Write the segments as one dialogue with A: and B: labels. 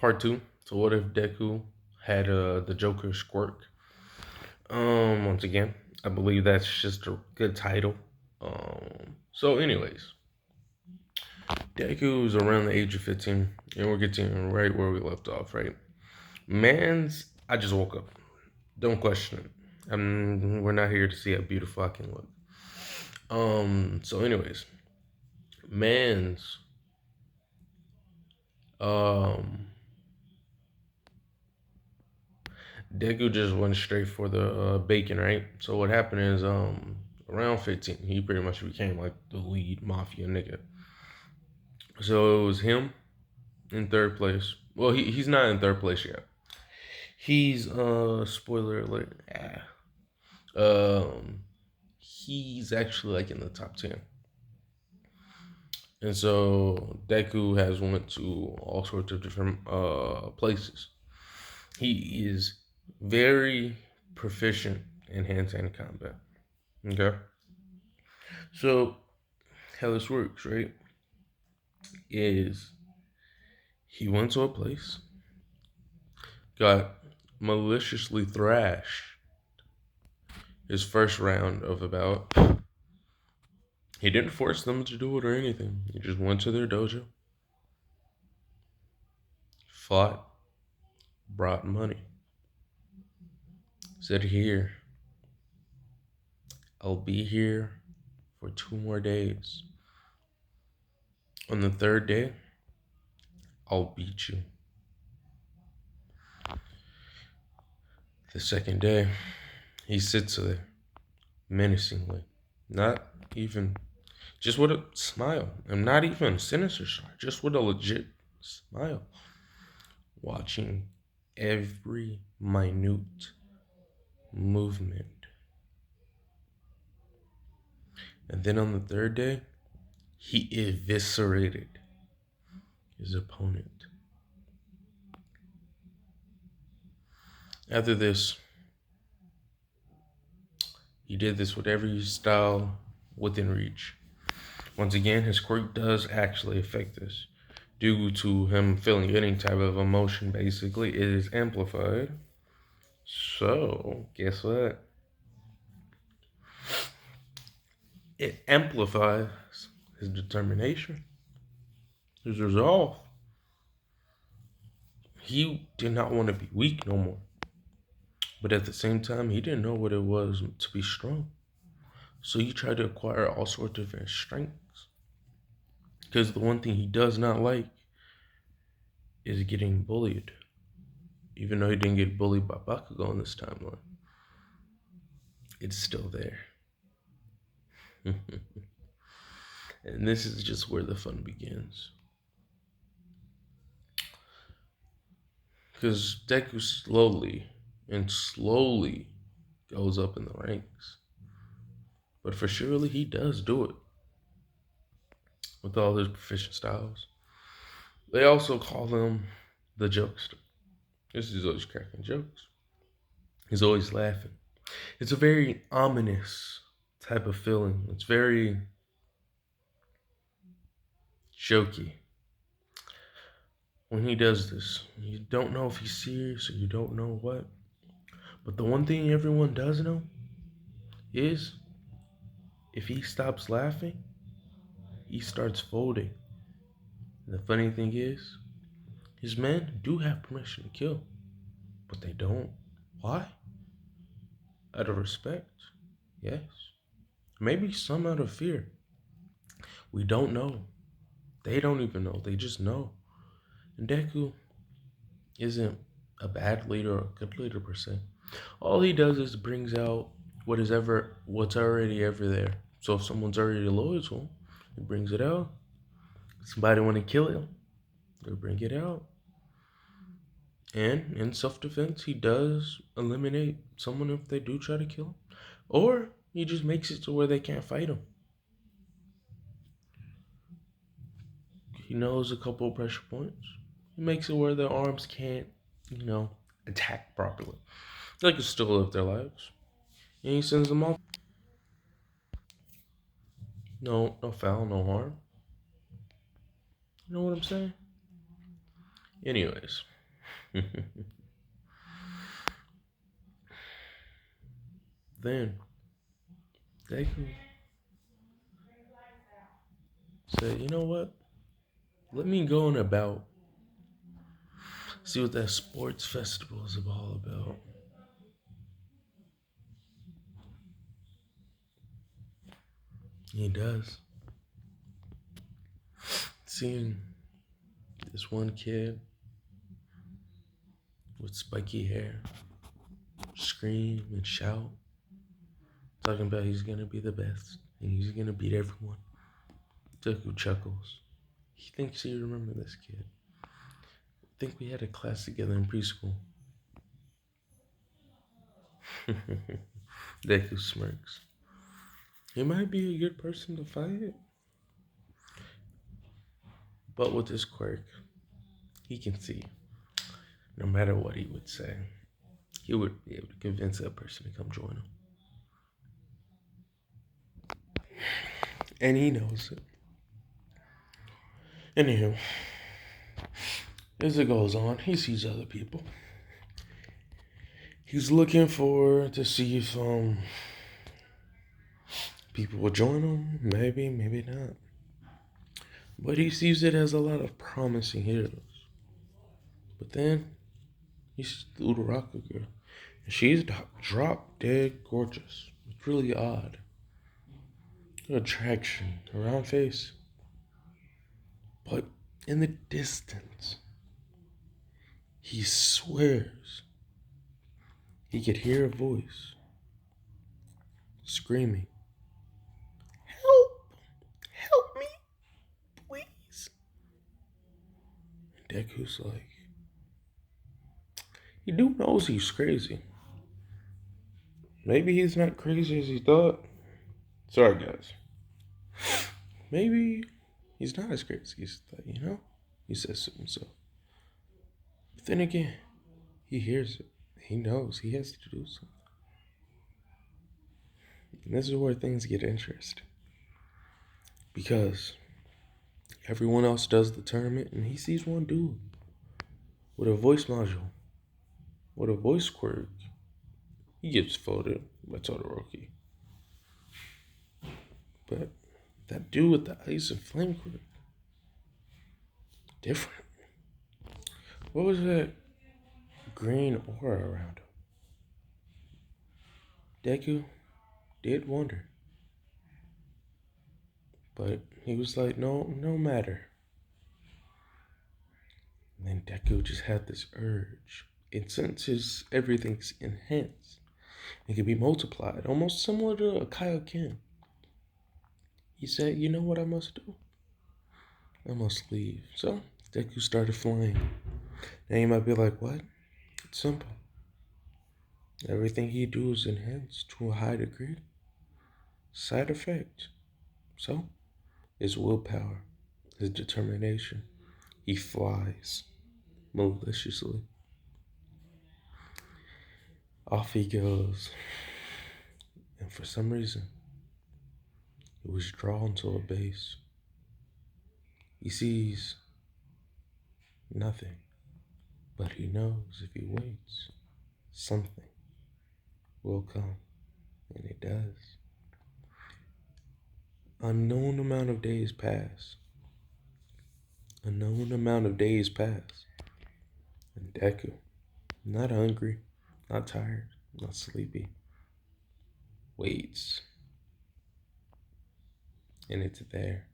A: Part two. So what if Deku had the Joker's quirk? Once again, I believe that's just a good title. Anyways, Deku is around the age of 15, and we're getting right where we left off. Right, man's. I just woke up. Don't question it. We're not here to see how beautiful I can look. Anyways, man's. Um, Deku just went straight for the bacon, right? So what happened is, around 15, he pretty much became like the lead mafia nigga. So it was him in third place. Well, he's not in third place yet. He's spoiler alert. He's actually like in the top 10. And so Deku has went to all sorts of different places. He is very proficient in hand-to-hand combat. Okay. So how this works, right? Is he went to a place, got maliciously thrashed his first round of about. He didn't force them to do it or anything. He just went to their dojo, fought, brought money, said, "Here, I'll be here for 2 more days. On the third day, I'll beat you." The second day, he sits there menacingly, not even just with a smile, and not even a sinister smile, just with a legit smile, watching every minute movement. And then on the third day, he eviscerated his opponent. After this, he did this with every style within reach. Once again, his quirk does actually affect this. Due to him feeling any type of emotion, basically, it is amplified. So, guess what? It amplifies his determination, his resolve. He did not want to be weak no more. But at the same time, he didn't know what it was to be strong. So he tried to acquire all sorts of different strengths. Because the one thing he does not like is getting bullied. Even though he didn't get bullied by Bakugo in this timeline, it's still there. And this is just where the fun begins. Because Deku slowly goes up in the ranks. But for surely he does do it with all his proficient styles. They also call him the jokester. This is always cracking jokes. He's always laughing. It's a very ominous type of feeling. It's very jokey when he does this. You don't know if he's serious or you don't know what. But the one thing everyone does know is if he stops laughing, he starts folding. And the funny thing is, his men do have permission to kill, but they don't. Why? Out of respect, yes. Maybe some out of fear. We don't know. They don't even know. They just know. And Deku isn't a bad leader or a good leader per se. All he does is brings out what's already ever there. So if someone's already loyal to him, he brings it out. Somebody want to kill him, they bring it out. And in self-defense, he does eliminate someone if they do try to kill him. Or he just makes it to where they can't fight him. He knows a couple of pressure points. He makes it where their arms can't, attack properly. They can still live their lives. And he sends them off. No foul, no harm. You know what I'm saying? Anyways. Then Deku said, you know what? Let me go on about. See what that sports festival is all about. He does. Seeing this one kid with spiky hair scream and shout, talking about he's gonna be the best and he's gonna beat everyone. Deku chuckles. He thinks he remembers this kid. I think we had a class together in preschool. Deku smirks. He might be a good person to fight, but with his quirk, he can see. No matter what he would say, he would be able to convince that person to come join him. And he knows it. Anywho, as it goes on, he sees other people. He's looking for to see if people will join him. Maybe, maybe not. But he sees it as a lot of promising heroes. But then he sees the little rocket girl. And she's drop dead gorgeous. It's really odd. Her attraction, her round face. But in the distance, he swears he could hear a voice screaming, "Help! Help me, please!" And Deku's like, he do knows he's crazy. Maybe he's not crazy as he thought. Sorry, guys. Maybe he's not as crazy as he thought, you know? He says to himself. But then again, he hears it. He knows he has to do something. And this is where things get interesting. Because everyone else does the tournament, and he sees one dude with a voice module, with a voice quirk. He gets voted by Todoroki. But that dude with the ice and flame quirk, different. What was that green aura around him? Deku did wonder. But he was like, no matter. And then Deku just had this urge. And since everything's enhanced, it can be multiplied, almost similar to a Kaioken. He said, you know what I must do? I must leave. So Deku started flying. Now you might be like, what? It's simple. Everything he do is enhanced to a high degree. Side effect. So, his willpower, his determination. He flies maliciously. Off he goes. And for some reason, he was drawn to a base. He sees nothing, but he knows if he waits, something will come, and it does. Unknown amount of days pass. Unknown amount of days pass. And Deku, not hungry, not tired, not sleepy, waits. And it's there.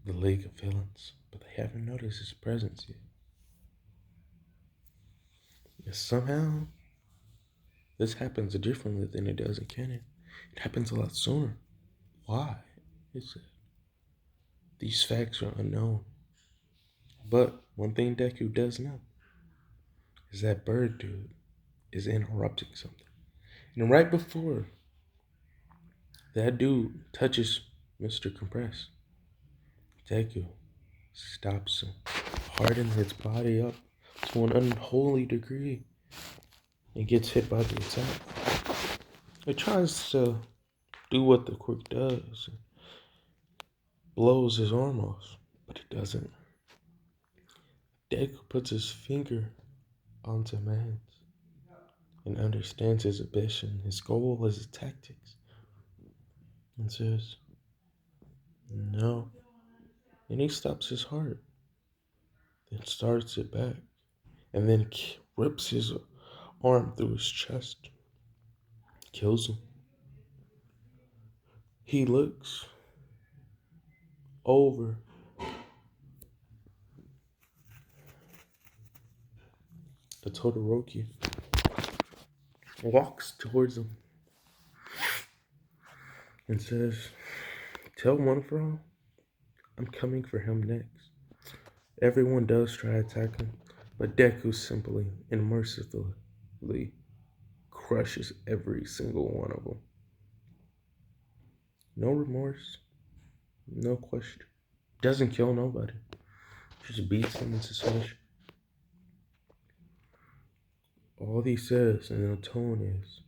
A: The League of Villains, but they haven't noticed his presence yet. And somehow, this happens differently than it does in canon. It happens a lot sooner. Why is it? These facts are unknown. But one thing Deku does know is that bird dude is interrupting something. And right before that dude touches Mr. Compress, Deku stops him, hardens its body up to an unholy degree, and gets hit by the attack. It tries to do what the quirk does, blows his arm off, but it doesn't. Deku puts his finger onto man's and understands his ambition, his goal, his tactics, and says, no. And he stops his heart, then starts it back, and then rips his arm through his chest, kills him. He looks over the Todoroki, walks towards him, and says, tell one for all, I'm coming for him next. Everyone does try to attack him, but Deku simply and mercifully crushes every single one of them. No remorse, no question. Doesn't kill nobody. Just beats them into submission. All he says in a tone is,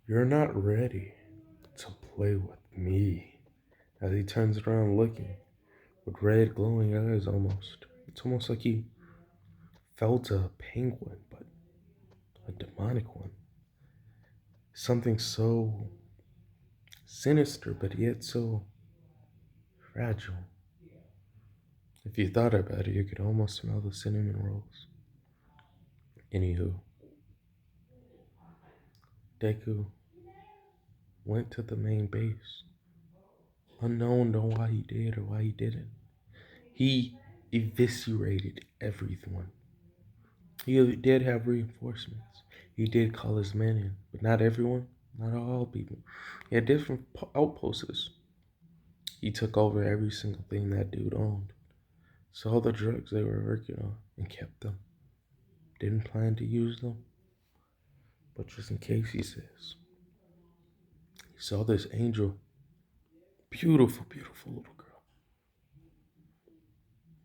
A: you're not ready to play with me. As he turns around looking with red glowing eyes almost. It's almost like he felt a penguin, but a demonic one. Something so sinister, but yet so fragile. If you thought about it, you could almost smell the cinnamon rolls. Anywho, Deku went to the main base, unknown to why he did or why he didn't. He eviscerated everyone. He did have reinforcements. He did call his men in, but not everyone, not all people. He had different outposts. He took over every single thing that dude owned. Saw the drugs they were working on and kept them. Didn't plan to use them, but just in case, he says. He saw this angel, beautiful, beautiful little girl.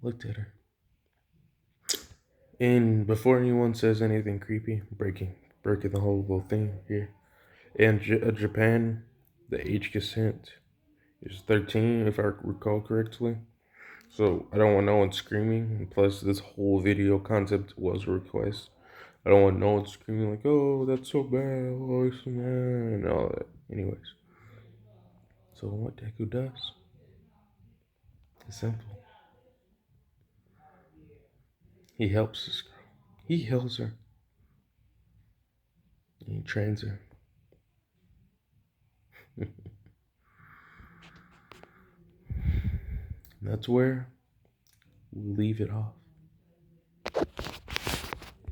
A: Looked at her. And before anyone says anything creepy, breaking the whole thing here. In Japan, the age consent is 13, if I recall correctly. So I don't want no one screaming. And plus, this whole video concept was a request. I don't want no one screaming like, "Oh, that's so bad, oh, it's so bad," and all that. Anyways, so what Deku does is simple. He helps this girl. He heals her. And he trains her. And that's where we leave it off.